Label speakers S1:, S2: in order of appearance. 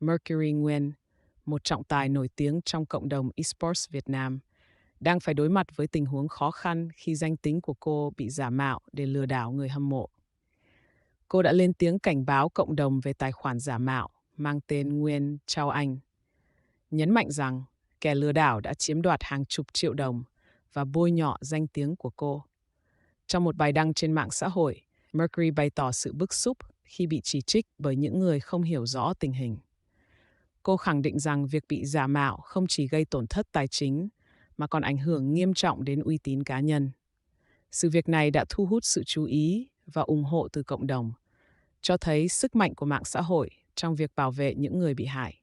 S1: Mercury Nguyen, một trọng tài nổi tiếng trong cộng đồng esports Việt Nam, đang phải đối mặt với tình huống khó khăn khi danh tính của cô bị giả mạo để lừa đảo người hâm mộ. Cô đã lên tiếng cảnh báo cộng đồng về tài khoản giả mạo mang tên Nguyên Trao Anh, nhấn mạnh rằng kẻ lừa đảo đã chiếm đoạt hàng chục triệu đồng và bôi nhọ danh tiếng của cô. Trong một bài đăng trên mạng xã hội, Mercury bày tỏ sự bức xúc khi bị chỉ trích bởi những người không hiểu rõ tình hình. Cô khẳng định rằng việc bị giả mạo không chỉ gây tổn thất tài chính mà còn ảnh hưởng nghiêm trọng đến uy tín cá nhân. Sự việc này đã thu hút sự chú ý và ủng hộ từ cộng đồng, cho thấy sức mạnh của mạng xã hội trong việc bảo vệ những người bị hại.